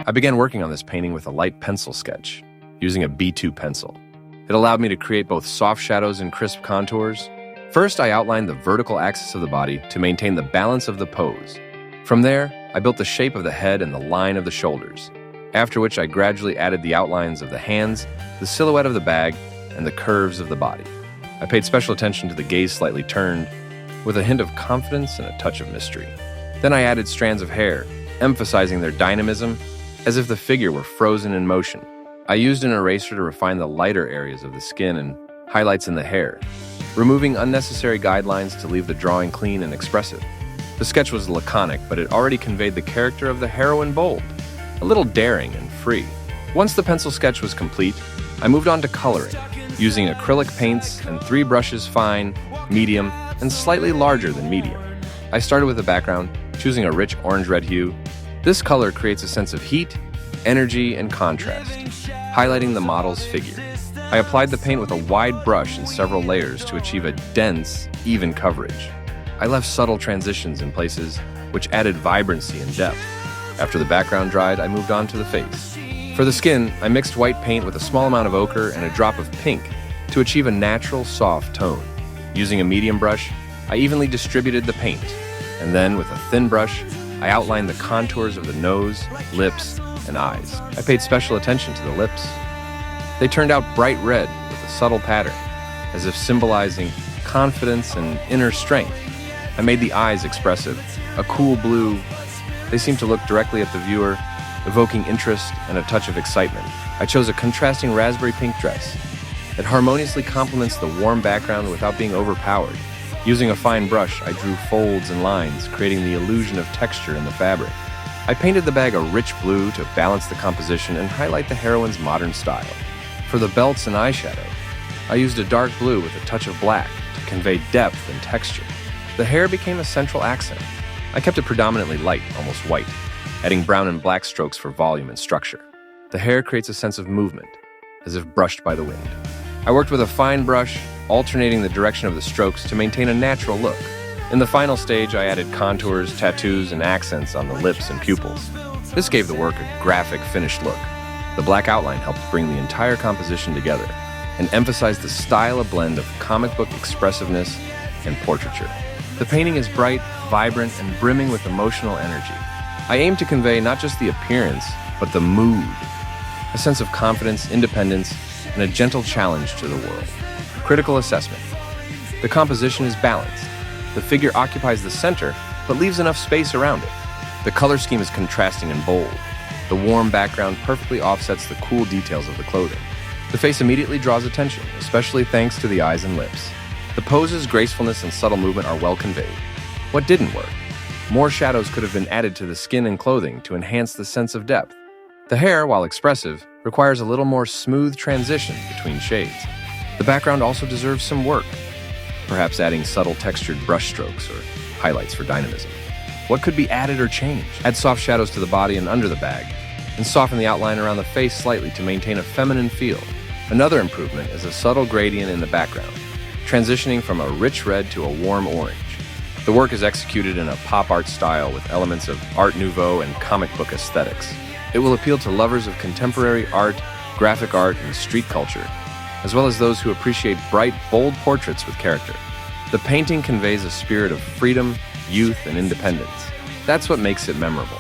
I began working on this painting with a light pencil sketch, using a B2 pencil. It allowed me to create both soft shadows and crisp contours. First, I outlined the vertical axis of the body to maintain the balance of the pose. From there, I built the shape of the head and the line of the shoulders, after which I gradually added the outlines of the hands, the silhouette of the bag, and the curves of the body. I paid special attention to the gaze slightly turned, with a hint of confidence and a touch of mystery. Then I added strands of hair, emphasizing their dynamism, as if the figure were frozen in motion. I used an eraser to refine the lighter areas of the skin and highlights in the hair, removing unnecessary guidelines to leave the drawing clean and expressive. The sketch was laconic, but it already conveyed the character of the heroine bold, a little daring and free. Once the pencil sketch was complete, I moved on to coloring, using acrylic paints and 3 brushes, fine, medium, and slightly larger than medium. I started with the background, choosing a rich orange-red hue. This color creates a sense of heat, energy, and contrast, highlighting the model's figure. I applied the paint with a wide brush in several layers to achieve a dense, even coverage. I left subtle transitions in places, which added vibrancy and depth. After the background dried, I moved on to the face. For the skin, I mixed white paint with a small amount of ochre and a drop of pink to achieve a natural, soft tone. Using a medium brush, I evenly distributed the paint, and then with a thin brush, I outlined the contours of the nose, lips, and eyes. I paid special attention to the lips. They turned out bright red with a subtle pattern, as if symbolizing confidence and inner strength. I made the eyes expressive, a cool blue. They seemed to look directly at the viewer, evoking interest and a touch of excitement. I chose a contrasting raspberry pink dress. It harmoniously complements the warm background without being overpowered. Using a fine brush, I drew folds and lines, creating the illusion of texture in the fabric. I painted the bag a rich blue to balance the composition and highlight the heroine's modern style. For the belts and eyeshadow, I used a dark blue with a touch of black to convey depth and texture. The hair became a central accent. I kept it predominantly light, almost white, adding brown and black strokes for volume and structure. The hair creates a sense of movement, as if brushed by the wind. I worked with a fine brush, alternating the direction of the strokes to maintain a natural look. In the final stage, I added contours, tattoos, and accents on the lips and pupils. This gave the work a graphic, finished look. The black outline helped bring the entire composition together and emphasized the style, a blend of comic book expressiveness and portraiture. The painting is bright, vibrant, and brimming with emotional energy. I aim to convey not just the appearance, but the mood, a sense of confidence, independence, and a gentle challenge to the world. Critical assessment. The composition is balanced. The figure occupies the center, but leaves enough space around it. The color scheme is contrasting and bold. The warm background perfectly offsets the cool details of the clothing. The face immediately draws attention, especially thanks to the eyes and lips. The pose's gracefulness and subtle movement are well conveyed. What didn't work? More shadows could have been added to the skin and clothing to enhance the sense of depth. The hair, while expressive, requires a little more smooth transition between shades. The background also deserves some work, perhaps adding subtle textured brush strokes or highlights for dynamism. What could be added or changed? Add soft shadows to the body and under the bag, and soften the outline around the face slightly to maintain a feminine feel. Another improvement is a subtle gradient in the background, transitioning from a rich red to a warm orange. The work is executed in a pop art style with elements of Art Nouveau and comic book aesthetics. It will appeal to lovers of contemporary art, graphic art, and street culture, as well as those who appreciate bright, bold portraits with character. The painting conveys a spirit of freedom, youth, and independence. That's what makes it memorable.